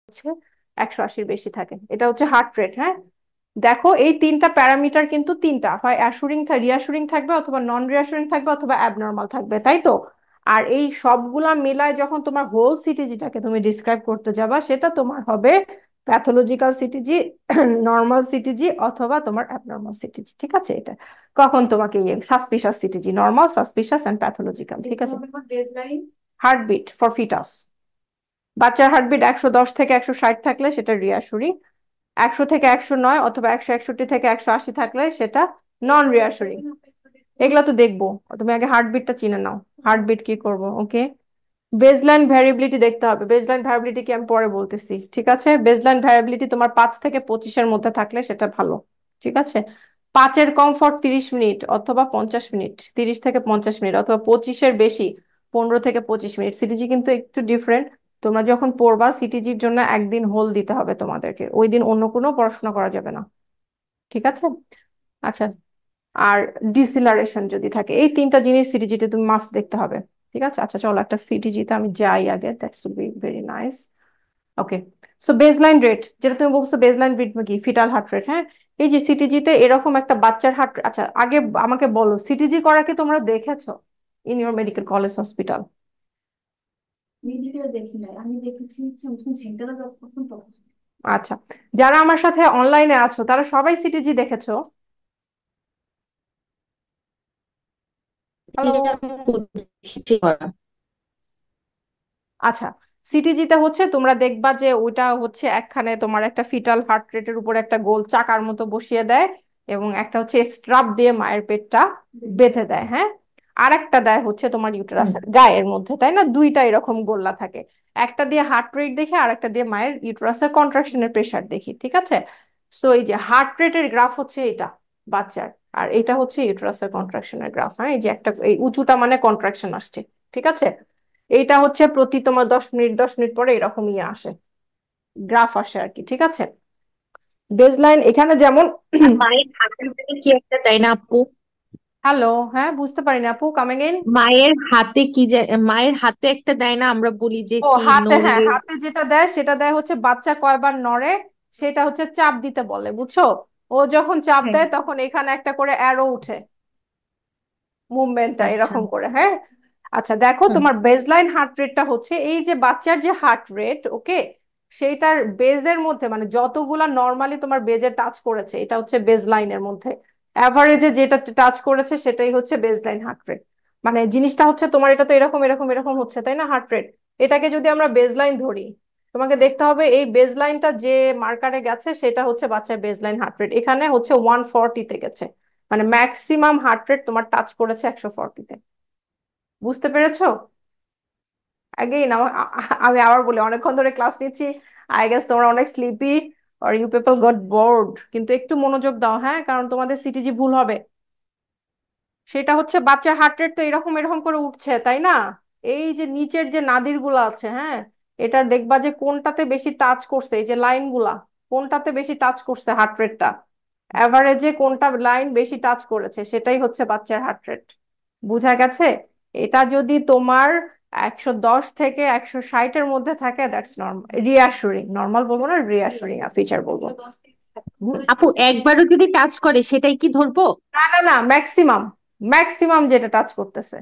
হচ্ছে 180-র বেশি থাকে, এটা হচ্ছে হার্ট রেট। হ্যাঁ, দেখো এই তিনটা প্যারামিটার কিন্তু তিনটা, হয় অ্যাসুরিং রিয়াসুরিং থাকবে, অথবা নন রিয়াসুরিং থাকবে, অথবা অ্যাবনর্মাল থাকবে, তাই তো? আর এই সবগুলা মিলায় যখন তোমার হোল সিটিজিটাকে তুমি ডিসক্রাইব করতে যাবা, সেটা তোমার হবে প্যাথোলজিক্যাল সিটিজি, নর্মাল সিটিজি, অথবা তোমার অ্যাবনর্মাল সিটিজি। ঠিক আছে? এটা কখন তোমাকে suspicious CTG, normal, suspicious and pathological. ঠিক আছে? হার্টবিট ফর ফিটাস, বাচ্চার হার্টবিট 110 থেকে 160 থাকলে সেটা রিয়াসুরিং, 100 থেকে 109 অথবা 161 থেকে 180 থাকলে সেটা নন রিয়াসুরিং। এগুলা তো দেখবো, তুমি আগে হার্টবিটটা চিনে নাও। হার্টবিট কি করব? ওকে, বেজলাইন ভ্যারিয়েবিলিটি দেখতে হবে। বেজলাইন ভ্যারিয়েবিলিটি কি আমি পরে বলতেছি, ঠিক আছে? বেজলাইন ভ্যারিয়েবিলিটি তোমার 5 থেকে 25-এর মধ্যে থাকলে সেটা ভালো। ঠিক আছে? 5-এর কমফর্ট 30 মিনিট অথবা 50 মিনিট, 30 থেকে 50 মিনিট, অথবা 25-এর বেশি 15 থেকে 25 মিনিট। সিটিজি কিন্তু একটু ডিফারেন্ট। তোমরা যখন পড়বা সিটিজির জন্য একদিন হোল দিতে হবে তোমাদেরকে, ওই দিন অন্য কোনো পড়াশোনা করা যাবে না। ঠিক আছে? আচ্ছা, আর ডিসিলারেশন যদি থাকে, এই তিনটা জিনিস সিটিজিতে তুমি মাস্ট দেখতে হবে। ঠিক আছে? আচ্ছা চলো একটা সিটিজিতে আমি যাই আগে, that's will be very nice. Okay, so baseline rate, যেটা তুমি বলছো বেসলাইন রেট কি, ফিটাল হার্ট রেট। হ্যাঁ, এই যে সিটিজিতে এরকম একটা বাচ্চার হার্ট, আচ্ছা আগে আমাকে বলো সিটিজি করা কি তোমরা দেখেছো in your medical college hospital? Video দেখি নাই, আমি দেখেছি হচ্ছে যখন সেন্টারে জব করতাম তখন। আচ্ছা, যারা আমার সাথে অনলাইনে আছো তারা সবাই সিটিজি দেখেছো? হ্যালো? আচ্ছা, সিটিজিতে হচ্ছে তোমরা দেখবা যে ওইটা হচ্ছে একখানে তোমার একটা ফিটাল হার্ট রেটের উপর একটা গোল চাকার মতো বসিয়ে দেয়, এবং একটা হচ্ছে স্ট্রাপ দিয়ে মায়ের পেটটা বেঁধে দেয়। হ্যাঁ, আর একটা দেয় হচ্ছে তোমার হুম। ইউটেরাসের গায়ের মধ্যে, তাই না? দুইটা এরকম গোল্লা থাকে, একটা দিয়ে হার্ট রেট দেখি আর একটা দিয়ে মায়ের ইউটেরাসের কন্ট্রাকশনের প্রেশার দেখি। ঠিক আছে? সো এই যে হার্ট রেটের গ্রাফ হচ্ছে এটা বাচ্চার, আর এটা হচ্ছে ইউটেরাসের কন্ট্রাকশনের গ্রাফ। হ্যাঁ, এই যে একটা এই উঁচুটা মানে কন্ট্রাকশন আসছে। ঠিক আছে? এইটা হচ্ছে প্রতি তোমার 10 মিনিট 10 মিনিট পরে এরকম ইয়ে আসে, গ্রাফ আসে আর কি। ঠিক আছে? বেজলাইন এখানে যেমন আর মায়ের হাতের মধ্যে কি একটা দেয় না আপু? হ্যালো, হ্যাঁ বুঝতে পারিনি আপু, কামিং ইন। মায়ের হাতে কি যে, মায়ের হাতে একটা দেয় না, আমরা বলি যে ও কি হাতে, হ্যাঁ নড়লে। হাতে যেটা দেয় সেটা দেয় হচ্ছে বাচ্চা কয়বার নড়ে, সেটা হচ্ছে চাপ দিতে বলে, বুঝছো? ও যখন চাপ হ্যাঁ। দেয় তখন এখানে একটা করে অ্যারো উঠে, মুভমেন্টটা আচ্ছা। এরকম করে। হ্যাঁ, আচ্ছা দেখো হুম। তোমার বেজলাইন হার্ট রেটটা হচ্ছে এই যে বাচ্চার যে হার্ট রেট, ওকে, সেইটার বেজের মধ্যে মানে যতগুলা নর্মালি তোমার বেজে টাচ করেছে এটা হচ্ছে বেজলাইনের মধ্যে, অ্যাভারেজে যেটা টাচ করেছে সেটাই হচ্ছে বেজলাইন হার্ট রেট। মানে জিনিসটা হচ্ছে তোমার এটা তো এরকম এরকম এরকম হচ্ছে, তাই না? হার্ট রেট, এটাকে যদি আমরা বেজলাইন ধরি, তোমাকে দেখতে হবে এই বেজলাইনটা যে মার্কারে গেছে সেটা হচ্ছে বাচ্চার বেজলাইন হার্ট রেট, এখানে হচ্ছে 140-তে গেছে, মানে ম্যাক্সিমাম হার্ট রেট তোমার টাচ করেছে 140-তে। বুঝতে পেরেছো? আগেই আমি আবার বলি, অনেকক্ষণ ধরে ক্লাস নিচ্ছি, আই গেস তোমরা অনেক স্লিপি, আর ইউ পিপল গট বোর্ড, কিন্তু একটু মনোযোগ দাও, হ্যাঁ, কারণ তোমাদের সিটিজি ভুল হবে। সেটা হচ্ছে বাচ্চার হার্ট রেট তো এরকম এরকম করে উঠছে, তাই না? এই যে নিচের যে নাদির গুলা আছে, হ্যাঁ, এটা দেখবা যে কোনটাতে বেশি টাচ করছে, এই যে লাইন গুলা কোনটাতে বেশি টাচ করছে হার্ট রেটটা, এভারেজে কোনটা লাইন বেশি টাচ করেছে সেটাই হচ্ছে বাচ্চার হার্ট রেট। বুঝা গেছে? এটা যদি তোমার 110 থেকে 160-এর মধ্যে থাকে, দ্যাটস নর্মাল, রিয়াসুরিং, নর্মাল বলবো না, রিয়াসুরিং ফিচার বলবো। হুম। আপু একবারও যদি টাচ করে সেটাই কি ধরবো? না না না, ম্যাক্সিমাম, ম্যাক্সিমাম যেটা টাচ করতেছে,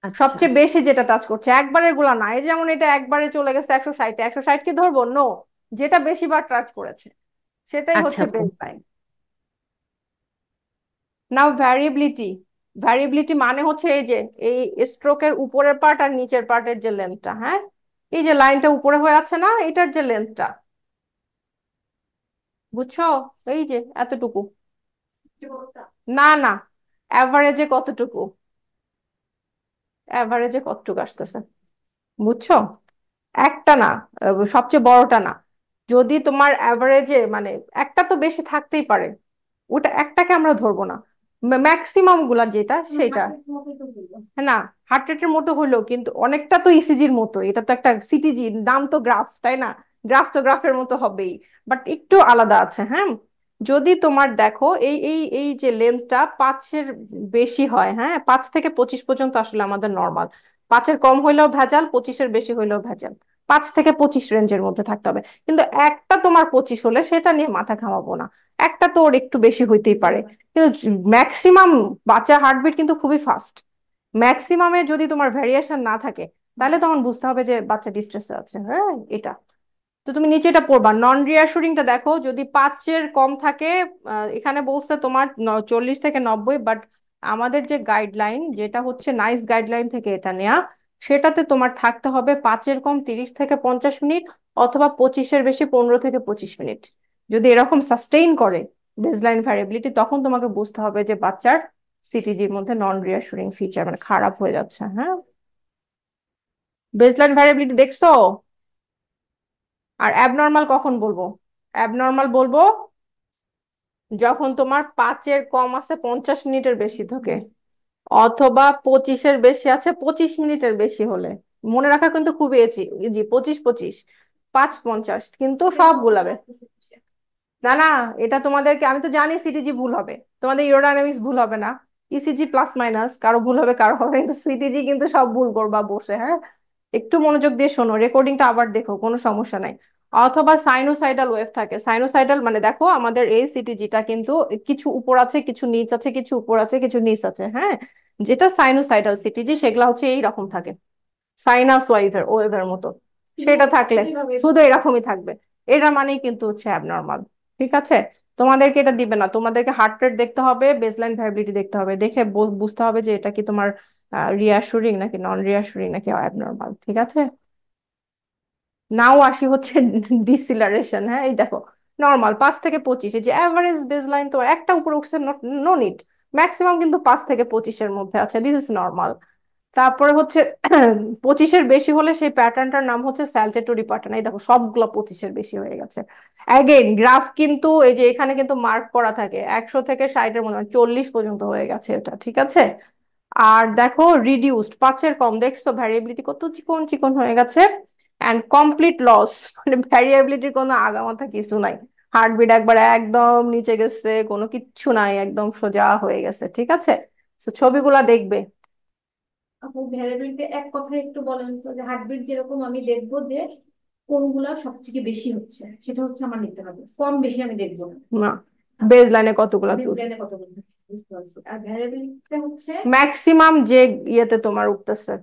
আচ্ছা। সবচেয়ে বেশি যেটা টাচ করছে, একবারের গুলা না। এই যেমন এটা একবারে চলে গেছে 160-এ, 160 কি ধরবো? নো, যেটা বেশিবার টাচ করেছে সেটাই আচ্ছা হচ্ছে আপু। Base line. নাও ভ্যারিয়েবিলিটি, ভ্যারিয়েবিলিটি মানে হচ্ছে এই যে এই স্ট্রোকের উপরের পার্ট আর নিচের পার্টের যে লেন্থটা, হ্যাঁ, এই যে লাইনটা উপরে হয়ে আছে না, এটার যে লেন্থটা, বুঝছো? এই যে এতটুকু, না না, অ্যাভারেজে কতটুকু, অ্যাভারেজে কতটুকু আসতেছে, বুঝছো? একটা না, সবচেয়ে বড়টা না। যদি তোমার অ্যাভারেজে মানে একটা তো বেশি থাকতেই পারে, ওটা একটাকে আমরা ধরবো না, ম্যাক্সিমাম গুলা যেটা সেটা। না, হার্ট রেটের মতো হইলো কিন্তু অনেকটা তো ইসিজির মতো, এটা তো একটা সিটিজি, নাম তো গ্রাফ, তাই না? গ্রাফ তো গ্রাফের মতো হবেই, বাট একটু আলাদা আছে। হ্যাঁ, যদি তোমার দেখো এই এই এই যে লেন্থটা 5-এর বেশি হয়, হ্যাঁ, 5 থেকে 25 পর্যন্ত আসলে আমাদের নর্মাল, 5-এর কম হইলেও ভেজাল, 25-এর বেশি হইলেও ভেজাল। 5 থেকে 25 রেঞ্জের মধ্যে থাকতে হবে। কিন্তু একটা তোমার 25 হলে সেটা নিয়ে মাথা ঘামাবো না, একটা তো ওর একটু বেশি হইতেই পারে। কিন্তু ম্যাক্সিমাম বাচ্চার হার্টবিট কিন্তু খুবই ফাস্ট। ম্যাক্সিমামে যদি তোমার ভ্যারিয়েশন না থাকে তাহলে তখন বুঝতে হবে যে বাচ্চা ডিস্ট্রেসে আছে। হ্যাঁ, এটা তো তুমি নিচে এটা পড়বা। নন রিঅ্যাসুরিংটা দেখো, যদি 5-এর কম থাকে, এখানে বলছে তোমার 40 থেকে 90, বাট আমাদের যে গাইডলাইন, যেটা হচ্ছে নাইস গাইডলাইন থেকে এটা নেয়া, সেটাতে তোমার থাকতে হবে 5-এর কম 30 থেকে 50 মিনিট, অথবা 25-এর বেশি 15 থেকে 25 মিনিট। যদি এরকম সাস্টেইন করে বেসলাইন ভ্যারিয়েবিলিটি, তখন তোমাকে বুঝতে হবে যে বাচ্চার সিটিজির মধ্যে নন রিঅ্যাসুরিং ফিচার মানে খারাপ হয়ে যাচ্ছে। হ্যাঁ, বেসলাইন ভ্যারিয়েবিলিটি দেখছো? আর অ্যাবনর্মাল কখন বলবো? অ্যাবনর্মাল বলবো যখন তোমার 5-এর কম আছে 50 মিনিটের বেশি থাকে, অথবা 25-এর বেশি আছে 25 মিনিটের বেশি হলে। মনে রাখা কিন্তু খুবই ইজি, ইজি, 25-25, 5-50, কিন্তু সব গুলাবে। না না, এটা তোমাদেরকে, আমি তো জানি সিটিজি ভুল হবে, তোমাদের ইউরোডাইনামিক্স ভুল হবে না, ইসিজি প্লাস মাইনাস কারো ভুল হবে কারো হবে, কিন্তু সিটিজি কিন্তু সব ভুল করবা বসে। হ্যাঁ, একটু মনোযোগ দিয়ে শোনো, রেকর্ডিংটা আবার দেখো, কোনো সমস্যা নাই। অথবা সাইনোসাইডাল ওয়েভ থাকে। সাইনোসাইডাল মানে দেখো আমাদের এই সিটিজিটা কিন্তু কিছু উপর আছে কিছু নিচ আছে, কিছু উপর আছে কিছু নিচ আছে। হ্যাঁ, যেটা সাইনোসাইডাল সিটিজি সেগুলা হচ্ছে এইরকম থাকে, সাইনাস ওয়েভের ওয়েভের মতো। সেটা থাকলে শুধু এরকমই থাকবে, এটা মানেই কিন্তু হচ্ছে অ্যাবনর্মাল। ঠিক আছে, তোমাদেরকে এটা দিবে না, তোমাদেরকে হার্ট রেট দেখতে হবে, বেসলাইন ভ্যারিবিলিটি দেখতে হবে, দেখে বুঝতে হবে যে এটা কি তোমার রিয়াসুরিং নাকি নন রিয়াসুরিং নাকি অ্যাবনর্মাল। ঠিক আছে, নাও আসি হচ্ছে ডিসিলারেশন। হ্যাঁ, এই দেখো নর্মাল 5 থেকে 25, এই যে অ্যাভারেজ বেসলাইন তো একটা উপরে উঠছে, নো নিড। ম্যাক্সিমাম কিন্তু 5 থেকে 25-এর মধ্যে আছে, দিস ইজ নর্মাল। তারপরে হচ্ছে 25-এর বেশি হলে সেই প্যাটার্নটার নাম হচ্ছে স্যালটেটরি প্যাটার্ন। এই দেখো সবগুলো 25-এর বেশি হয়ে গেছে। অ্যাগেন গ্রাফ কিন্তু এই যে এখানে কিন্তু মার্ক করা থাকে 100 থেকে 60-এর মধ্যে, 40 পর্যন্ত হয়ে গেছে এটা। ঠিক আছে, আর দেখো রিডিউসড 5-এর কম, দেখছো ভ্যারিয়েবিলিটি কত চিকন চিকন হয়ে গেছে। অ্যান্ড কমপ্লিট লস, মানে ভ্যারিয়েবিলিটির কোনো আগামাথা কিছু নাই। হার্টবিট একবার একদম নিচে গেছে, কোনো কিচ্ছু নাই, একদম সোজা হয়ে গেছে। ঠিক আছে, তো ছবিগুলা দেখবে। আপু ভ্যারিয়েবিলিটি এক কথায় একটু বলেন তো, যে হার্টবিট যেরকম আমি দেখবো যে কোনগুলা সবথেকে বেশি হচ্ছে, সেটা হচ্ছে আমার নিতে হবে, কম বেশি আমি দেখবো না। না, বেজ লাইনে কতগুলা তুল, বেসলাইনে কতগুলো থাকে, বুঝতে পারছি। আর ভ্যারিয়েবিলিটি হচ্ছে ম্যাক্সিমাম যে ইয়েতে তোমার উঠতেছে,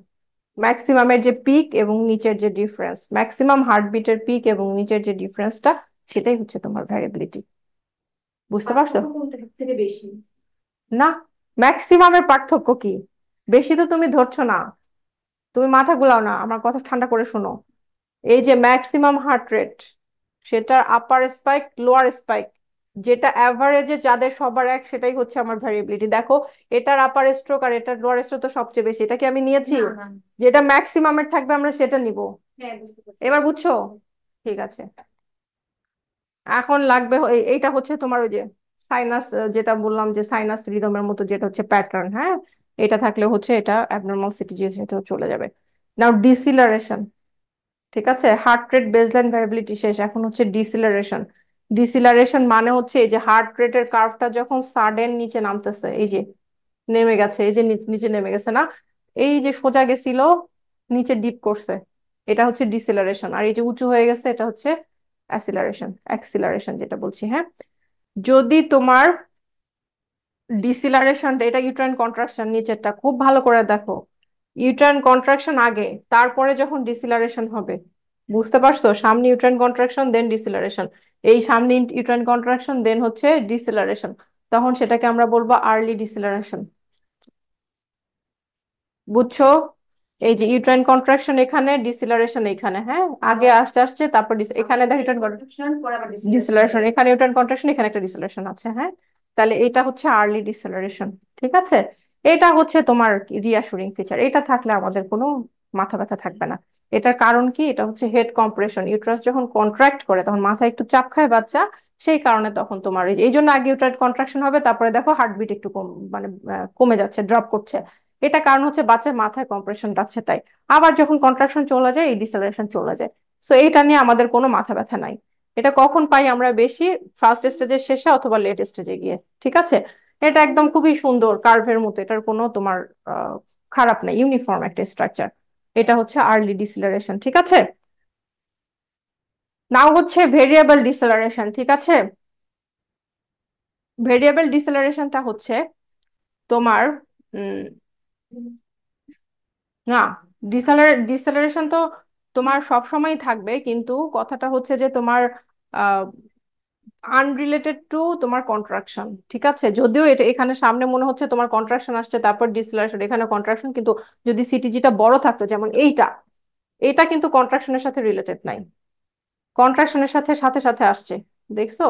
ম্যাক্সিমামের যে পিক এবং নিচের যে ডিফারেন্স, ম্যাক্সিমাম হার্টবিটের পিক এবং নিচের যে ডিফারেন্সটা, সেটাই হচ্ছে তোমার ভ্যারিয়েবিলিটি। বুঝতে পারছো? পার্থক্য কোনটা সব থেকে বেশি। না, ম্যাক্সিমামের পার্থক্য কি? বেশি তো তুমি ধরছো না, তুমি মাথা গুলাও না, আমার কথা ঠান্ডা করে শোনো। এই যে ম্যাক্সিমাম হার্ট রেট, সেটার আপার স্পাইক লোয়ার স্পাইক, যেটা অ্যাভারেজে যাদের সবার এক, সেটাই হচ্ছে আমার ভ্যারিয়েবিলিটি। দেখো এটার আপার স্ট্রোক আর এটার লোয়ার স্ট্রোক তো সবচেয়ে বেশি, এটা কি আমি নিয়েছি? না না। যেটা ম্যাক্সিমামের থাকবে আমরা সেটা নিব। হ্যাঁ, বুঝতে পারছি। এবার বুঝছো? ঠিক আছে, এখন লাগবে এইটা হচ্ছে তোমার ওই যে সাইনাস, যেটা বললাম যে সাইনাস রিদমের মতো যেটা হচ্ছে প্যাটার্ন। হ্যাঁ, এটা থাকলে হচ্ছে এটা অ্যাবনর্মাল সিটি, যেটা চলে যাবে। নাও ডিসিলারেশন। ঠিক আছে, হার্ট রেট বেসলাইন ভ্যারিয়েবিলিটি শেষ, এখন হচ্ছে ডিসিলারেশন। ডিসিলারেশন মানে হচ্ছে এই যে হার্ট রেটের কার্ভটা যখন সাডেন নিচে নামতেছে, এই যে নেমে গেছে, এই যে নিচে নেমে গেছে না, এই যে সোজা গেছিল নিচে ডিপ করছে, এটা হচ্ছে ডিসিলারেশন। আর এই যে উঁচু হয়ে গেছে এটা হচ্ছে অ্যাসিলারেশন, অ্যাক্সিলারেশন যেটা বলছি। হ্যাঁ, যদি তোমার ডিসিলারেশনটা, এটা ইউট্রাইন কন্ট্রাকশন নিচেরটা খুব ভালো করে দেখো, ইউট্রাইন কন্ট্রাকশন আগে, তারপরে যখন ডিসিলারেশন হবে, বুঝতে পারছো? সামনে ইউট্রাইন কন্ট্রাকশন দেন ডিসিলারেশন, এই সামনে ইউট্রাইন কন্ট্রাকশন দেন হচ্ছে ডিসিলারেশন, তখন সেটাকে আমরা বলবো আর্লি ডিসিলারেশন। বুঝছো? এই যে ইউট্রাইন কন্ট্রাকশন এখানে, ডিসিলারেশন এখানে। হ্যাঁ, আগে আসতে আসছে তারপর এখানে দেখো ইউট্রাইন কন্ট্রাকশন পরে আবার ডিসেলারেশন, ডিসিলারেশন। এখানে ইউটার্ন কন্ট্রাকশন, এখানে একটা ডিসেলারেশন আছে। হ্যাঁ, তাহলে এটা হচ্ছে আর্লি ডিসেলারেশন। ঠিক আছে, এটা হচ্ছে তোমার রিঅ্যাসুরিং ফিচার, এটা থাকলে আমাদের কোনো মাথা ব্যথা থাকবে না। এটার কারণ কি? এটা হচ্ছে হেড কম্প্রেশন, ইউট্রাস যখন কন্ট্রাক্ট করে তখন মাথায় একটু চাপ খায় বাচ্চা, সেই কারণে তখন তোমার এই জন্য আগে ইউটারাইন কন্ট্রাকশন হবে, তারপরে দেখো হার্টবিট একটু কম, মানে কমে যাচ্ছে, ড্রপ করছে। এটা কারণ হচ্ছে বাচ্চার মাথায় কম্প্রেশন রাখছে তাই। আবার যখন কন্ট্রাকশন চলে যায় এই ডিসেলারেশন চলে যায়। সো এটা নিয়ে আমাদের কোনো মাথা ব্যথা নাই। এটা কখন পাই আমরা বেশি? ফার্স্ট স্টেজের শেষে অথবা লেট স্টেজে গিয়ে। ঠিক আছে, এটা একদম খুবই সুন্দর কার্ভের মতো, এটার কোনো তোমার খারাপ না, ইউনিফর্ম একটা স্ট্রাকচার। এটা হচ্ছে আর্লি ডিসিলারেশন। ঠিক আছে, নাও হচ্ছে ভেরিয়েবল ডিসেলারেশন, ঠিক আছে? ভেরিয়েবল ডিসেলারেশনটা হচ্ছে তোমার না, ডিসেলারেশন তো তোমার সব সময় থাকবে, কিন্তু কথাটা হচ্ছে যে তোমার আনরিলেটেড টু তোমার কন্ট্রাকশন, ঠিক আছে? যদিও এটা এখানে সামনে মনে হচ্ছে তোমার কন্ট্রাকশন আসছে তারপর ডিসেলারেশন, এখানে কন্ট্রাকশন, কিন্তু যদি সিটিজিটা বড় থাকতো যেমন এইটা, এটা কিন্তু কন্ট্রাকশনের সাথে রিলেটেড নাই, কন্ট্রাকশনের সাথে সাথে সাথে আসছে, দেখছো?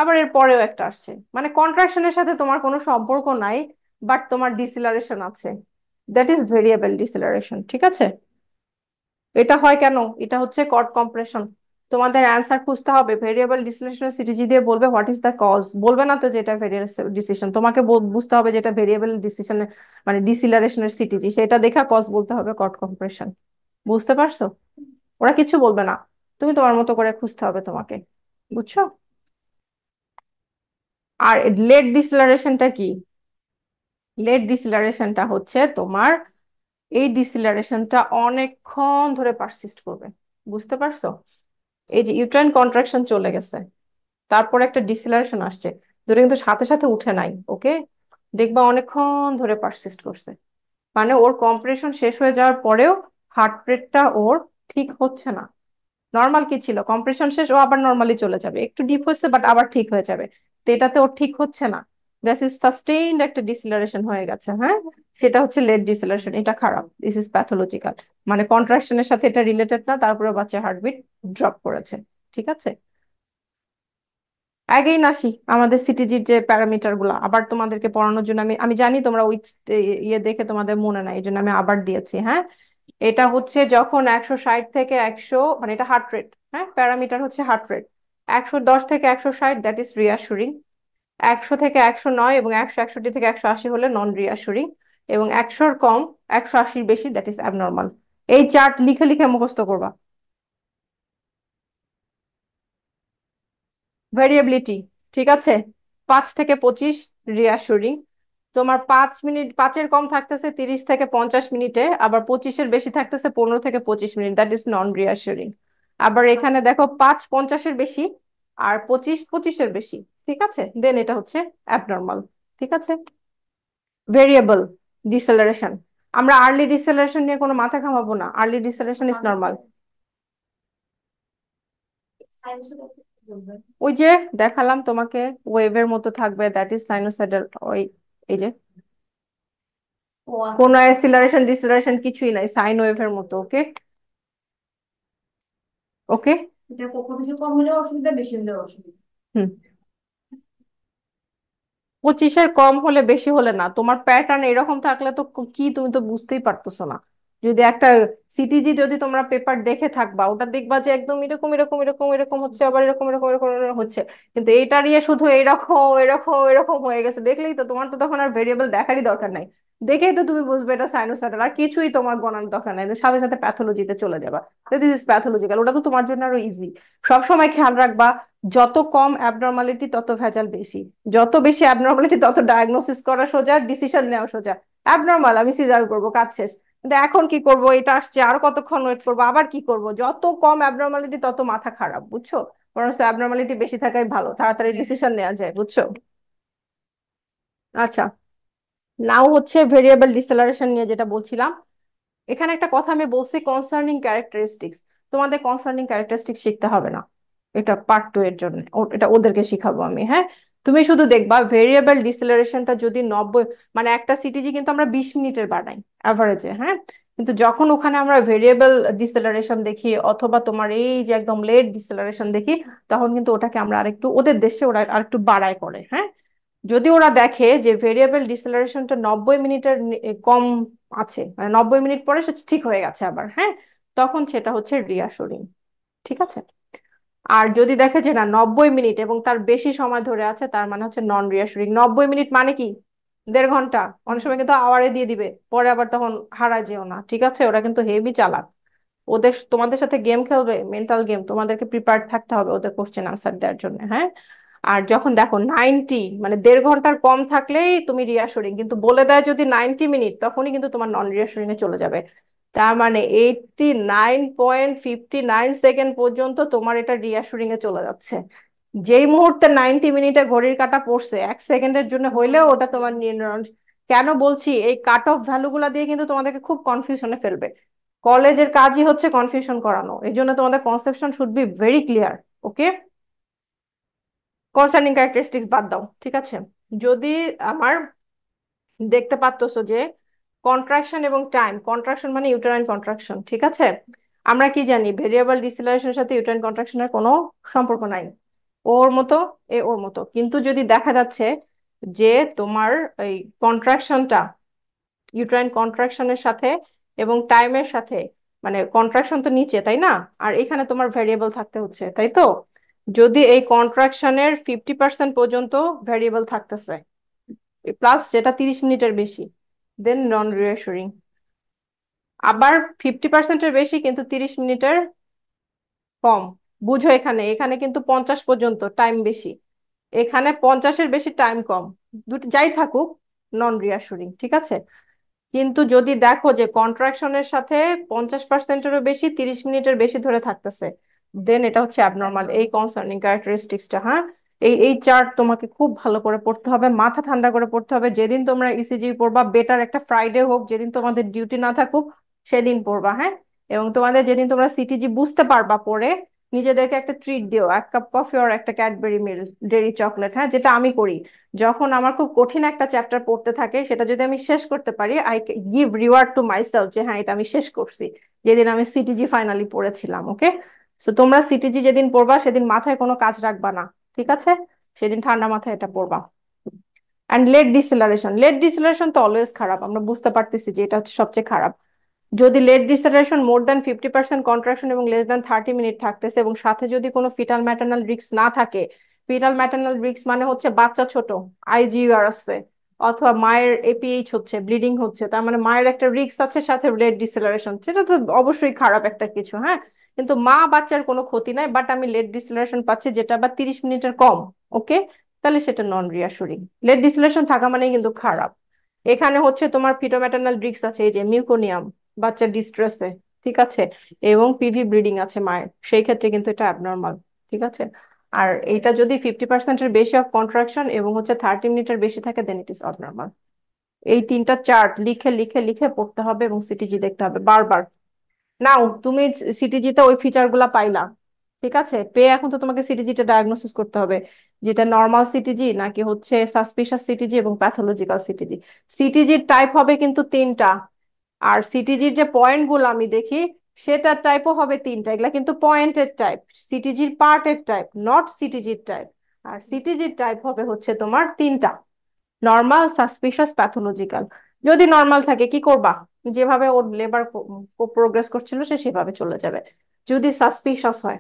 আবার এর পরেও একটা আসছে, মানে কন্ট্রাকশনের সাথে তোমার কোনো সম্পর্ক নাই, বাট তোমার ডিসিলারেশন আছে, দ্যাট ইজ ভেরিয়েবল ডিসিলারেশন, ঠিক আছে? এটা হয় কেন? এটা হচ্ছে কর্ড কম্প্রেশন। তোমাদের অ্যান্সার খুঁজতে হবে ভেরিয়েবল ডিসিলেশন, সিটিজি দিয়ে বলবে হোয়াট ইজ দ্য কজ, বলবে না তো যে এটা ভেরিয়েবল ডিসিশন, তোমাকে বুঝতে হবে যেটা ভেরিয়েবল ডিসিশন মানে ডিসিলারেশনের সিটিজি, সেটা দেখা কজ বলতে হবে কর্ড কম্প্রেশন। বুঝতে পারছো? ওরা কিছু বলবে না, তুমি তোমার মতো করে খুঁজতে হবে তোমাকে, বুঝছো? আর লেট ডিসিলারেশনটা কি? লেট ডিসিলারেশনটা হচ্ছে তোমার এই ডিসিলারেশনটা অনেকক্ষণ ধরে পারসিস্ট করবে, বুঝতে পারছো? এই যে ইউট্রাইন কন্ট্রাকশন চলে গেছে, তারপর একটা ডিসিলারেশন আসছে, দুটো কিন্তু সাথে সাথে উঠে নাই, ওকে? দেখবা অনেকক্ষণ ধরে পারসিস্ট করছে, মানে ওর কম্প্রেশন শেষ হয়ে যাওয়ার পরেও হার্ট রেটটা ওর ঠিক হচ্ছে না। নর্মাল কি ছিল, কম্প্রেশন শেষ ও আবার নর্মালি চলে যাবে, একটু ডিপ হচ্ছে বাট আবার ঠিক হয়ে যাবে, তো এটাতে ওর ঠিক হচ্ছে না, দিস ইজ সাস্টেইনড একটা ডিসিলারেশন হয়ে গেছে, হ্যাঁ? সেটা হচ্ছে লেট ডিসিলারেশন, এটা খারাপ, দিস ইজ প্যাথোলজিক্যাল, মানে কন্ট্রাকশনের সাথে এটা রিলেটেড না, তারপরে বাচ্চা হার্টবিট ড্রপ করেছে, ঠিক আছে? আগেই আসি আমাদের সিটিজির যে প্যারামিটার গুলা, আবার তোমাদেরকে পড়ানোর জন্য আমি আমি জানি তোমরা ওই ইয়ে দেখে তোমাদের মনে নাই, এই জন্য আমি আবার দিয়েছি, হ্যাঁ? এটা হচ্ছে যখন 160 থেকে 100, মানে এটা হার্ট রেট, হ্যাঁ, প্যারামিটার হচ্ছে হার্ট রেট, 110 থেকে 160 দ্যাট ইজ রিয়াসুরিং, 100 থেকে 109 এবং 161 থেকে 180 হলে নন রিয়াসুরিং, এবং 100-র কম, 180-র বেশি দ্যাট ইজ অ্যাবনর্মাল। এই চার্ট লিখে লিখে মুখস্থ করবা। ভেরিয়েবিলিটি, ঠিক আছে, 5 থেকে 25 রিয়াসুরিং, তোমার 5 মিনিট, 5-এর কম থাকতেছে 30 থেকে 50 মিনিটে, আবার 25-এর বেশি থাকতেছে 15 থেকে 25 মিনিট, দ্যাট ইজ নন রিয়াসুরিং। আবার এখানে দেখো 5 50-এর বেশি আর 25 25-এর বেশি, ঠিক আছে, দেন এটা হচ্ছে অ্যাবনর্মাল, ঠিক আছে? ভেরিয়েবল ডিসেলারেশন, আমরা আর্লি ডিসেলারেশন নিয়ে কোনো মাথা ঘামাবো না, আর্লি ডিসেলারেশন ইজ নর্মাল। ওই যে দেখালাম তোমাকে, ওয়েভের মতো থাকবে, দ্যাট ইজ সাইনোসয়েডাল, ওই এই যে ও আচ্ছা কোনো আচ্ছা। অ্যাসিলারেশন ডিসেলারেশন কিছুই নাই, সাইন ওয়েভের মতো, ওকে? ওকে। এটা কখনো কম হলেও অসুবিধা, বেশি হলেও অসুবিধা। হুম। 25-এর কম হলে বেশি হলে না, তোমার প্যাটার্ন এরকম থাকলে তো কি, তুমি তো বুঝতেই পারতেছো না। যদি একটা সিটিজি যদি তোমরা পেপার দেখে থাকবা, ওটা দেখবা যে একদম এরকম এরকম এরকম এরকম হচ্ছে, আবার এরকম এরকম এরকম এরকম হচ্ছে, কিন্তু এইটা নিয়ে শুধু এরকম এরকম এরকম হয়ে গেছে, দেখলেই তো তোমার তো তখন আর ভেরিয়েবল দেখারই দরকার নাই, দেখেই তো তুমি বুঝবে এটা সাইনোসয়েডাল, আর কিছুই তোমার গণার দরকার নাই, সাথে সাথে প্যাথোলজিতে চলে যাবা, দিস ইজ প্যাথোলজিক্যাল, ওটা তো তোমার জন্য আরো ইজি। সবসময় খেয়াল রাখবা, যত কম অ্যাবনর্মালিটি তত ভেজাল বেশি, যত বেশি অ্যাবনর্মালিটি তত ডায়াগনোসিস করা সোজা, ডিসিশন নেওয়া সোজা। অ্যাবনর্মাল, আমি সিজার করবো, কাজ শেষ, কিন্তু এখন কি করব, এটা আসছে আর কতক্ষণ ওয়েট করবো, আবার কি করব, যত কম অ্যাবনর্মালিটি তত মাথা খারাপ, বুঝছো? বরং অ্যাবনর্মালিটি বেশি থাকাই ভালো, তাড়াতাড়ি ডিসিশন নেওয়া যায়, বুঝছো? আচ্ছা, নাও হচ্ছে ভেরিয়েবল ডিসেলারেশন নিয়ে যেটা বলছিলাম, এখানে একটা কথা আমি বলছি কনসার্নিং ক্যারেক্টারিস্টিক্স, তোমাদের কনসার্নিং ক্যারেক্টারিস্টিক্স শিখতে হবে না, এটা পার্ট 2 এর জন্য, এটা ওদেরকে শিখাবো আমি, হ্যাঁ? তুমি শুধু দেখবা ভেরিয়েবল ডিসেলারেশনটা যদি 90, মানে একটা সিটিজি কিন্তু আমরা 20 মিনিটের বানাই অ্যাভারেজে, হ্যাঁ? কিন্তু যখন ওখানে আমরা ভেরিয়েবল ডিসেলারেশন দেখি অথবা তোমার এই যে একদম লেট ডিসেলারেশন দেখি, তখন কিন্তু ওটাকে আমরা আরেকটু, ওদের দেশে ওরা আরেকটু বাড়ায় করে, হ্যাঁ? যদি ওরা দেখে যে ভেরিয়েবল ডিসেলারেশনটা 90 মিনিটের কম আছে, মানে 90 মিনিট পরে সেটা ঠিক হয়ে গেছে আবার, হ্যাঁ, তখন সেটা হচ্ছে রিয়াসুরিং, ঠিক আছে? আর যদি দেখে যে না 90 মিনিট এবং তার বেশি সময় ধরে আছে, তার মানে হচ্ছে নন রিয়াসুরিং। 90 মিনিট মানে কি, 1.5 ঘন্টা, অনেক সময় কিন্তু আওয়ারে দিয়ে দিবে, পরে আবার তখন হারায় যেও না, ঠিক আছে? ওরা কিন্তু হেভি চালাক, ওদের তোমাদের সাথে গেম খেলবে, মেন্টাল গেম, তোমাদেরকে প্রিপেয়ার্ড থাকতে হবে ওদের কোশ্চেন আনসার দেওয়ার জন্য, হ্যাঁ? আর যখন দেখো 90, মানে 1.5 ঘন্টার কম থাকলেই তুমি রিয়াসুরিং, কিন্তু বলে দেয় যদি 90 মিনিট, তখনই কিন্তু তোমার নন রিয়াসুরিং এ চলে যাবে। তার মানে 89.59 সেকেন্ড পর্যন্ত তোমার এটা রিঅ্যাসুরিং এ চলে যাচ্ছে। যেই মুহূর্তে 90 মিনিটে ঘড়ির কাঁটা পড়ছে, 1 সেকেন্ডের জন্য হইলেও ওটা তোমার নির্ণয়। কেন বলছি, এই কাট অফ ভ্যালু গুলা দিয়ে কিন্তু তোমাদেরকে খুব কনফিউশনে ফেলবে। কলেজের কাজই হচ্ছে কনফিউশন করানো, এই জন্য তোমাদের conception should be very clear. Okay, concerning characteristics বাদ দাও, ঠিক আছে। যদি আমার দেখতে পাচ্ছ যে কন্ট্রাকশন এবং টাইম, কন্ট্রাকশন মানে ইউটেরাইন কন্ট্রাকশন, ঠিক আছে। আমরা কি জানি, ভেরিয়েবল ডিসিলারেশনের সাথে ইউটেরাইন কন্ট্রাকশনের কোনো সম্পর্ক নাই। ওর মতো, এ ওর মতো। কিন্তু যদি দেখা যাচ্ছে যে তোমার এই কন্ট্রাকশনটা ইউটেরাইন কন্ট্রাকশনের সাথে এবং টাইমের সাথে, মানে কন্ট্রাকশন তো নিচে তাই না, আর এখানে তোমার ভ্যারিয়েবল থাকতে হচ্ছে তাই তো। যদি এই কন্ট্রাকশনের 50% পর্যন্ত ভ্যারিয়েবল থাকতেছে, প্লাস যেটা 30 মিনিটের বেশি, দেন নন রিঅ্যাসুরিং। আবার 50%-এর বেশি কিন্তু 30 মিনিটের কম। বুঝো, এখানে এখানে কিন্তু 50 পর্যন্ত টাইম বেশি, এখানে 50-এর বেশি টাইম কম। দুটো যাই থাকুক, নন রিঅ্যাসুরিং, ঠিক আছে। কিন্তু যদি দেখো যে কন্ট্রাকশনের সাথে 50%-এরও বেশি 30 মিনিটের বেশি ধরে থাকতেছে, দেন এটা হচ্ছে অ্যাবনর্মাল। এই কনসার্নিং ক্যারেক্টারিস্টিক্সটা, হ্যাঁ, এই চার্ট তোমাকে খুব ভালো করে পড়তে হবে, মাথা ঠান্ডা করে পড়তে হবে। যেদিন তোমরা ইসিজি পড়বা, বেটার একটা ফ্রাইডে হোক, যেদিন তোমাদের ডিউটি না থাকুক সেদিন পড়বা, হ্যাঁ। এবং তোমাদের যেদিন তোমরা সিটিজি বুঝতে পারবা পড়ে, নিজেদেরকে একটা ট্রিট দিও, 1 কাপ কফি আর একটা ক্যাডবেরি মিল্ক ডেরি চকলেট, হ্যাঁ, যেটা আমি করি। যখন আমার খুব কঠিন একটা চ্যাপ্টার পড়তে থাকে, সেটা যদি আমি শেষ করতে পারি, I give reward to myself যে হ্যাঁ, এটা আমি শেষ করছি, যেদিন আমি সিটিজি ফাইনালি পড়েছিলাম। ওকে, সো তোমরা সিটিজি যেদিন পড়বা সেদিন মাথায় কোনো কাজ রাখবা না, ঠিক আছে। সেদিন ঠান্ডা মাথায় এটা পড়বা। অ্যান্ড লেট ডিসেলারেশন, লেট ডিসেলারেশন তো অলওয়েজ খারাপ, আমরা বুঝতে পারতেছি যে এটা হচ্ছে সবচেয়ে খারাপ। যদি লেট ডিসেলারেশন মোর দ্যান 50% কন্ট্রাকশন এবং লেস দ্যান 30 মিনিট থাকতেছে, এবং সাথে যদি কোনো ফিটাল ম্যাটার্নাল রিস্ক না থাকে, ফিটাল ম্যাটার্নাল রিস্ক মানে হচ্ছে বাচ্চা ছোট, আইজিইউআর আছে, অথবা মায়ের এপিএইচ হচ্ছে, ব্লিডিং হচ্ছে, তার মানে মায়ের একটা রিস্ক আছে, সাথে লেট ডিসেলারেশন, সেটা তো অবশ্যই খারাপ একটা কিছু, হ্যাঁ। কিন্তু মা বাচ্চার কোনো ক্ষতি নাই, বাট আমি লেট ডিসেলারেশন পাচ্ছি যেটা আবার 30 মিনিটের কম। ওকে, তাহলে সেটা নন রিঅ্যাসুরিং। লেট ডিসেলারেশন থাকা মানে কিন্তু খারাপ। এখানে হচ্ছে তোমার ফিটোম্যাটার্নাল রিস্ক আছে, এই যে মিউকোনিয়াম, বাচ্চার ডিস্ট্রেসে, ঠিক আছে, এবং পিভি ব্লিডিং আছে মায়ের, সেই ক্ষেত্রে কিন্তু এটা অ্যাবনর্মাল, ঠিক আছে। আর এইটা যদি 50%-এর বেশি অফ কন্ট্রাকশন এবং হচ্ছে 30 মিনিটের বেশি থাকে, দেন ইট ইজ অবনর্মাল। এই তিনটা চার্ট লিখে লিখে লিখে পড়তে হবে এবং সিটিজি দেখতে হবে বারবার। নাও তুমি সিটিজিতে ওই ফিচার গুলা পাইলা, ঠিক আছে, পেয়ে এখন তো তোমাকে সিটিজিটা ডায়াগনোসিস করতে হবে, যেটা নর্মাল সিটিজি নাকি হচ্ছে সাসপিশাস সিটিজি এবং প্যাথোলজিক্যাল সিটিজি। সিটিজির টাইপ হবে কিন্তু তিনটা, আর সিটিজির যে পয়েন্ট গুলো আমি দেখি, সেটার টাইপও হবে তিনটা। এগুলা কিন্তু পয়েন্টের টাইপ, সিটিজির পার্টের টাইপ, নট সিটিজির টাইপ। আর সিটিজির টাইপ হবে হচ্ছে তোমার তিনটা: নর্মাল, সাসপিশাস, প্যাথোলজিক্যাল। যদি নর্মাল থাকে কি করবা, যেভাবে ওর লেবার প্রোগ্রেস করছিল সে সেভাবে চলে যাবে। যদি সাসপিশাস হয়,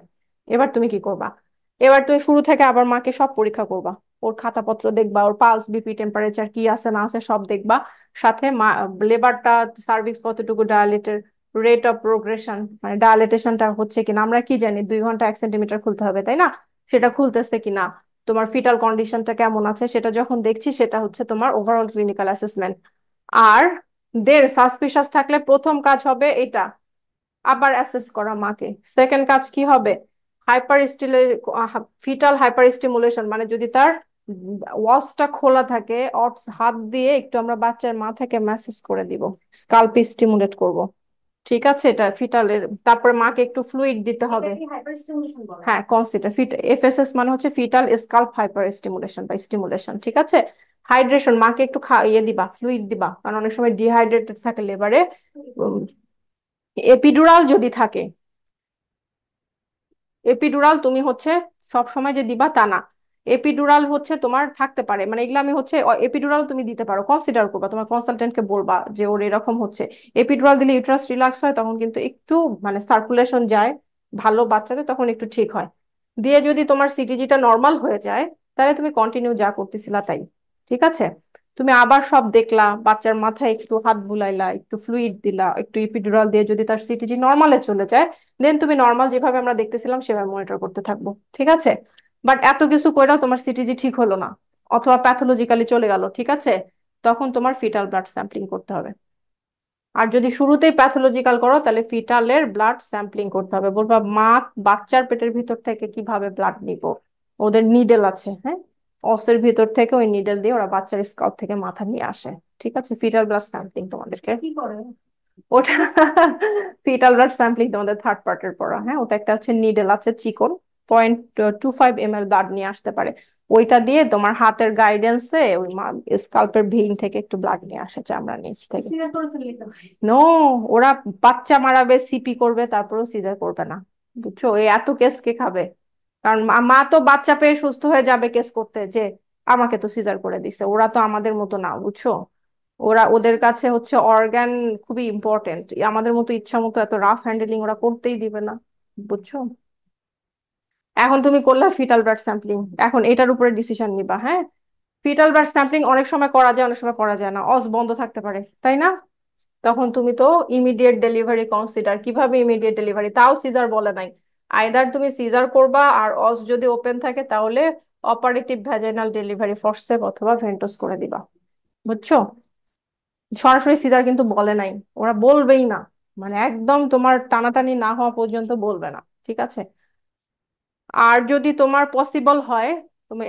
এবার তুমি কি করবা, এবার তুমি শুরু থেকে আবার মাকে সব পরীক্ষা করবা, ওর খাতাপত্র দেখবা, ওর পালস, বিপি, টেম্পারেচার কি আছে না আছে সব দেখবা, সাথে মা লেবারটা, সার্ভিক্স কতটুকু ডায়ালেটের, রেট অফ প্রোগ্রেশন, মানে ডায়ালেটেশনটা হচ্ছে কিনা। আমরা কি জানি 2 ঘন্টা 1 সেন্টিমিটার খুলতে হবে তাই না, সেটা খুলতেছে কিনা, তোমার ফিটাল কন্ডিশনটা কেমন আছে, সেটা যখন দেখছি সেটা হচ্ছে তোমার ওভারঅল ক্লিনিক্যাল অ্যাসেসমেন্ট। আর দের সাসপিশাস থাকলে প্রথম কাজ হবে এটা, আবার অ্যাসেস করা মাকে। সেকেন্ড কাজ কি হবে, হাইপার স্টিলে, ফিটাল হাইপার স্টিমুলেশন, মানে যদি তার ওয়াসটা খোলা থাকে, অটস হাত দিয়ে একটু আমরা বাচ্চার মাথাকে ম্যাসেজ করে দিব, স্কাল্প স্টিমুলেট করব, ঠিক আছে, এটা ফিটালের। তারপরে মাকে একটু ফ্লুইড দিতে হবে। হ্যাঁ, কনসিডার ফিট এফএসএস মানে হচ্ছে ফিটাল স্কাল্প হাইপার স্টিমুলেশন বা স্টিমুলেশন, ঠিক আছে। হাইড্রেশন, মাকে একটু ইয়ে দিবা, ফ্লুইড দিবা, কারণ অনেক সময় ডিহাইড্রেটেড থাকে লেবারে। এপিডুরাল যদি থাকে, এপিডুরাল তুমি হচ্ছে সব সময় যে দিবা তা না, এপিডুরাল হচ্ছে তোমার থাকতে পারে, মানে এগুলো আমি হচ্ছে এপিডুরাল তুমি দিতে পারো, কনসিডার করবা, তোমার কনসালটেন্টকে বলবা যে ওর এরকম হচ্ছে। এপিডুরাল দিলে ইউট্রাস রিল্যাক্স হয়, তখন কিন্তু একটু মানে সার্কুলেশন যায় ভালো বাচ্চাদের, তখন একটু ঠিক হয়। দিয়ে যদি তোমার সিটিজিটা নর্মাল হয়ে যায়, তাহলে তুমি কন্টিনিউ যা করতেছিলা তাই, ঠিক আছে। তুমি আবার সব দেখলা, বাচ্চার মাথায় একটু হাত বুলাইলা, একটু ফ্লুইড দিলা, একটু ইপিডুরাল দিয়ে যদি তার সিটিজি নর্মালে চলে যায়, দেন তুমি নর্মাল যেভাবে আমরা দেখতেছিলাম সেভাবে মনিটর করতে থাকবো, ঠিক আছে। বাট এত কিছু কইরাও তোমার সিটিজি ঠিক হলো না, অথবা প্যাথোলজিক্যালি চলে গেল, ঠিক আছে, তখন তোমার ফিটাল ব্লাড স্যাম্পলিং করতে হবে। আর যদি শুরুতেই প্যাথোলজিক্যাল করো তাহলে ফিটালের ব্লাড স্যাম্পলিং করতে হবে, বলবা মা বাচ্চার পেটের ভিতর থেকে কিভাবে ব্লাড নিব, ওদের নিডেল আছে, হ্যাঁ, অসের ভিতর থেকে ওই নিডেল দিয়ে ওরা বাচ্চার স্কাল্প থেকে মাথা নিয়ে আসে। ঠিক আছে, ফিটাল ব্লাড স্যাম্পলিং তোমাদেরকে কি করে? ওটা ফিটাল ব্লাড স্যাম্পলিং তোমাদের থার্ড পার্টের পড়া, হ্যাঁ, ওটা একটা হচ্ছে নিডেল আছে চিকন, 0.25 ml ব্লাড নিয়ে আসতে পারে, ওইটা দিয়ে তোমার হাতের গাইডেন্সে ওই স্কাল্পের ভেইন থেকে একটু ব্লাড নিয়ে আসে চামড়ার নিচ থেকে। সিজার করে ফেললে তো হয়। নো, ওরা বাচ্চা মারাবে, সিপি করবে, তারপরেও সিজার করবে না, বুঝছো, এই এত কেস কে খাবে? কারণ মা তো বাচ্চা পেয়ে সুস্থ হয়ে যাবে কেস করতে যে আমাকে তো সিজার করে দিছে, ওরা তো আমাদের মতো না, বুঝছো, ওরা ওদের কাছে হচ্ছে অর্গান খুবই ইম্পর্টেন্ট, আমাদের মতো ইচ্ছা মতো এত রাফ হ্যান্ডেলিং ওরা করতেই দিবে না, বুঝছো। এখন তুমি করলা ফিটাল ব্লাড স্যাম্পলিং, এখন এটার উপরে ডিসিশন নিবা, হ্যাঁ। ফিটাল ব্লাড স্যাম্পলিং অনেক সময় করা যায়, অনেক সময় করা যায় না, অস বন্ধ থাকতে পারে, তাই না? তখন তুমি তো ইমিডিয়েট ডেলিভারি কনসিডার, কিভাবে ইমিডিয়েট ডেলিভারি, তাও সিজার বলে নাই, আইদার তুমি সিজার করবা আর অস যদি ওপেন থাকে তাহলে অপারেটিভ ভ্যাজাইনাল ডেলিভারি ফরসেপ অথবা ভেন্টোস করে দিবা, বুঝছো। সরাসরি সিজার কিন্তু বলে নাই, ওরা বলবেই না, মানে একদম তোমার টানাটানি না হওয়া পর্যন্ত বলবে না, ঠিক আছে। আর যদি তোমার পসিবল হয়, তুমি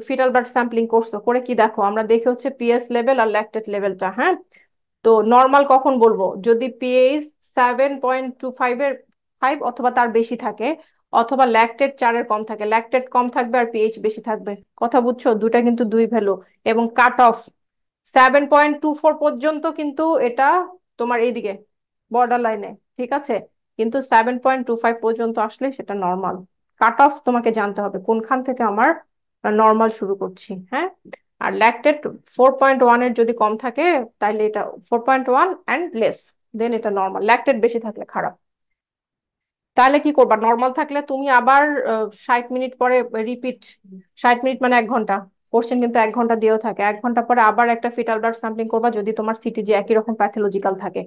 ফিটাল ব্লাড স্যাম্পলিং করছো, করে কি দেখো, আমরা দেখি হচ্ছে পিএস লেভেল আর ল্যাকটেট লেভেলটা, হ্যাঁ। তো নর্মাল কখন বলবো, যদি পিএইচ 7.25 অথবা তার বেশি থাকে, অথবা ল্যাকটেট 4-এর কম থাকে, ল্যাকটেট কম থাকবে আর পিএইচ বেশি থাকবে, কথা বুঝছো, দুটা কিন্তু দুই ভ্যালু। এবং কাট অফ 7.24 পর্যন্ত কিন্তু এটা তোমার এইদিকে বর্ডার লাইনে, ঠিক আছে, কিন্তু 7.25 পর্যন্ত আসলে সেটা নর্মাল। কাট অফ তোমাকে জানতে হবে কোনখান থেকে আমার নর্মাল শুরু করছি, হ্যাঁ। আর ল্যাকটেট 4.1-এর যদি কম থাকে তাইলে এটা 4.1 অ্যান্ড লেস, দেন এটা নর্মাল, ল্যাকটেট বেশি থাকলে খারাপ। তাহলে কি করবা, নর্মাল থাকলে তুমি আবার 60 মিনিট পরে রিপিট, 60 মিনিট মানে 1 ঘন্টা, কোশ্চেন কিন্তু 1 ঘন্টা দিয়েও থাকে, 1 ঘন্টা পরে আবার একটা ফিটাল ব্লাড স্যাম্পলিং করবা যদি তোমার সিটিজি একই রকম প্যাথোলজিক্যাল থাকে।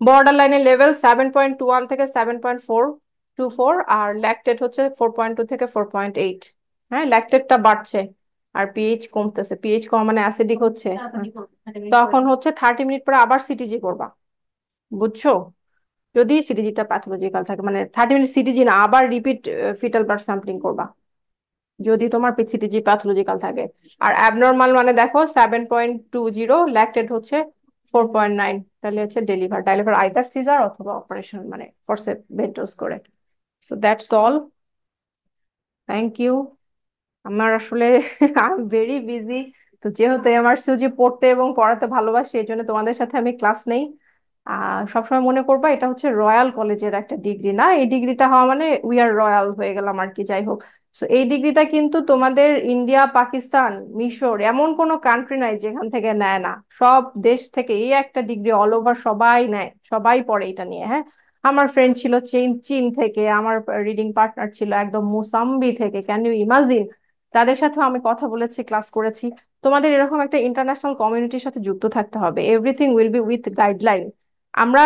বর্ডার লাইনের লেভেল 7.21 থেকে 7.424, আর ল্যাকটেট হচ্ছে 4.2 থেকে 4.8, হ্যাঁ, ল্যাকটেটটা বাড়ছে আর পিএইচ কমতেছে, পিএইচ কম মানে অ্যাসিডিক হচ্ছে, তাড়াতাড়ি করো, 30 মিনিট পরে। তখন হচ্ছে 30 মিনিট পরে আবার সিটিজি করবা, বুঝছো। যদি সিটিজিটা প্যাথোলজিক্যাল থাকে, মানে 30 মিনিট সিটিজি না, আবার রিপিট ফিটাল ব্লাড স্যাম্পলিং করবা যদি তোমার সিটিজি প্যাথোলজিক্যাল থাকে। আর অ্যাবনর্মাল মানে দেখো 7.20, ল্যাকটেড হচ্ছে 4.9, তাহলে হচ্ছে ডেলিভার আইদার সিজার অথবা অপারেশন মানে ফরসেপ ভেন্টোস করে। So that's all, thank you. আমার আসলে আই এম ভেরি বিজি, তো যেহেতু আমার সুজি পড়তে এবং পড়াতে ভালোবাসি এই জন্য তোমাদের সাথে আমি ক্লাস নেই। সবসময় মনে করবা এটা হচ্ছে রয়্যাল কলেজের একটা ডিগ্রি না, এই ডিগ্রিটা হওয়া মানে উই আর রয়্যাল হয়ে গেলাম আর কি, যাই হোক। তো এই ডিগ্রিটা কিন্তু তোমাদের ইন্ডিয়া, পাকিস্তান, মিশর এমন কোনো কান্ট্রি নাই যেখান থেকে নেয় না, সব দেশ থেকে এই একটা ডিগ্রি অল ওভার সবাই নেয়, সবাই পড়ে এটা নিয়ে, হ্যাঁ। আমার ফ্রেন্ড ছিল চীন, চীন থেকে, আমার রিডিং পার্টনার ছিল একদম মুসাম্বি থেকে, ক্যান ইউ ইমাজিন, তাদের সাথেও আমি কথা বলেছি, ক্লাস করেছি। তোমাদের এরকম একটা ইন্টারন্যাশনাল কমিউনিটির সাথে যুক্ত থাকতে হবে, everything will be with guideline. আমরা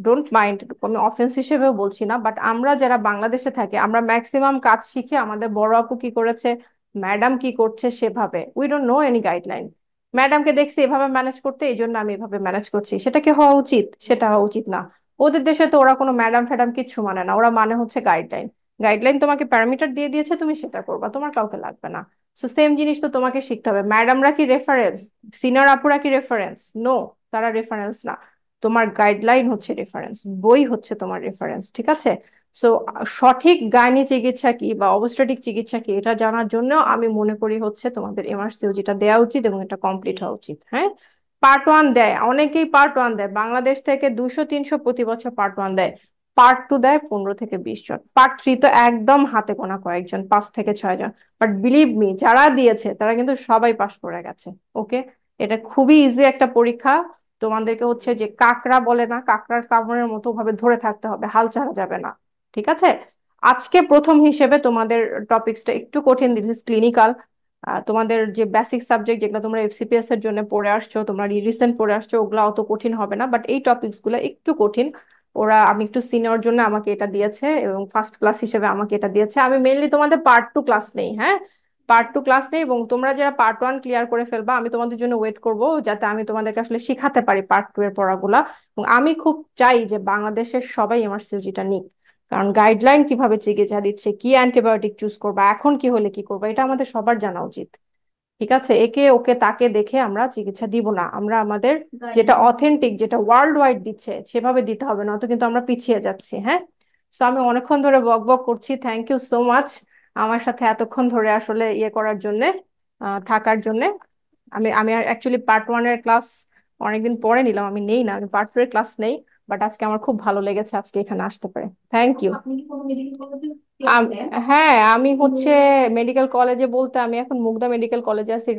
ডোন্ট মাইন্ড, আমি অফেন্স হিসেবেও বলছি না, বাট আমরা যারা বাংলাদেশে থাকি আমরা ম্যাক্সিমাম কাজ শিখে আমাদের বড় আপু কি করেছে, ম্যাডাম কি করছে সেভাবে, we don't know any guideline. ম্যাডামকে দেখছি এভাবে ম্যানেজ করতে, এই জন্য আমি এভাবে ম্যানেজ করছি, সেটা কি হওয়া উচিত? সেটা হওয়া উচিত না। ওদের দেশে তো ওরা কোনো ম্যাডাম ফ্যাডাম কিচ্ছু মানে না, ওরা মানে হচ্ছে গাইডলাইন। গাইডলাইন তোমাকে প্যারামিটার দিয়ে দিয়েছে, তুমি সেটা করবা, তোমার কাউকে লাগবে না। সো সেম জিনিস তো তোমাকে শিখতে হবে, ম্যাডামরা কি রেফারেন্স, সিনিয়র আপুরা কি রেফারেন্স? নো, তারা রেফারেন্স না, তোমার গাইডলাইন হচ্ছে রেফারেন্স, বই হচ্ছে তোমার রেফারেন্স, ঠিক আছে। সো সঠিক গাইনি চিকিৎসা কি বা অবস্ট্রেটিক চিকিৎসা কি এটা জানার জন্য আমি মনে করি হচ্ছে তোমাদের এমআরসিওজিটা দেওয়া উচিত এবং এটা কমপ্লিট হওয়া উচিত, হ্যাঁ। পার্ট 1 দেয় অনেকেই, পার্ট 1 দেয়, বাংলাদেশ থেকে 200-300 প্রতি বছর পার্ট 1 দেয়, পার্ট 2 দেয় 15 থেকে 20 জন, পার্ট 3 তো একদম হাতে গোনা কয়েকজন, 5 থেকে 6 জন। বাট বিলিভ মি, যারা দিয়েছে তারা কিন্তু সবাই পাশ করে গেছে, ওকে। এটা খুবই ইজি একটা পরীক্ষা, তোমাদেরকে হচ্ছে যে কাকড়া বলে না, কাকড়ার কামড়ের মতো ভাবে ধরে থাকতে হবে, হাল ছাড়া যাবে না, ঠিক আছে। আজকে প্রথম হিসেবে তোমাদের টপিকসটা একটু কঠিন, দিস ইজ ক্লিনিক্যাল। তোমাদের যে বেসিক সাবজেক্ট যেগুলো তোমরা এফসিপিএস এর জন্য পড়ে আসছো, তোমরা রিসেন্ট পড়ে আসছো, ওগুলো অত কঠিন হবে না, বাট এই টপিকস গুলো একটু কঠিন। ওরা, আমি একটু সিনিয়র জন্য আমাকে এটা দিয়েছে এবং ফার্স্ট ক্লাস হিসেবে আমাকে এটা দিয়েছে, আমি মেইনলি তোমাদের পার্ট 2 ক্লাস নেই, হ্যাঁ। পার্ট 2 ক্লাস নেই, এবং তোমরা যারা পার্ট 1 ক্লিয়ার করে ফেলবা আমি তোমাদের জন্য ওয়েট করব, যাতে আমি তোমাদেরকে আসলে শিখাতে পারি পার্ট 2 এর পড়াগুলা। এবং আমি খুব চাই যে বাংলাদেশের সবাই এমআরসিওজিটা নিক, কারণ গাইডলাইন কিভাবে চিকিৎসা দিচ্ছে, কি অ্যান্টিবায়োটিক চুজ করবা, এখন কি হলে কি করবা, এটা আমাদের সবার জানা উচিত। ঠিক আছে, একে ওকে তাকে দেখে আমরা চিকিৎসা দিব না, আমরা আমাদের যেটা গাইডলাইন্স। অথেন্টিক, যেটা ওয়ার্ল্ড ওয়াইড দিচ্ছে সেভাবে দিতে হবে, না তো কিন্তু আমরা পিছিয়ে যাচ্ছি। হ্যাঁ, তো আমি অনেকক্ষণ ধরে বক বক করছি, থ্যাংক ইউ সো মাচ আমার সাথে এতক্ষণ ধরে আসলে ইয়ে করার জন্যে, থাকার জন্যে। আমি অ্যাকচুয়ালি পার্ট 1 এর ক্লাস অনেকদিন পরে নিলাম, আমি নেই না, আমি পার্ট 2 এর ক্লাস নেই, বাট আজকে আমার খুব ভালো লেগেছে আজকে এখানে আসতে পারে। Thank you. আপনি কি কোনো মেডিকেল কলেজে ক্লাস নেন? হ্যাঁ, আমি হচ্ছে মেডিকেল কলেজে বলতে আমি এখন মুগদা মেডিকেল কলেজে আছি।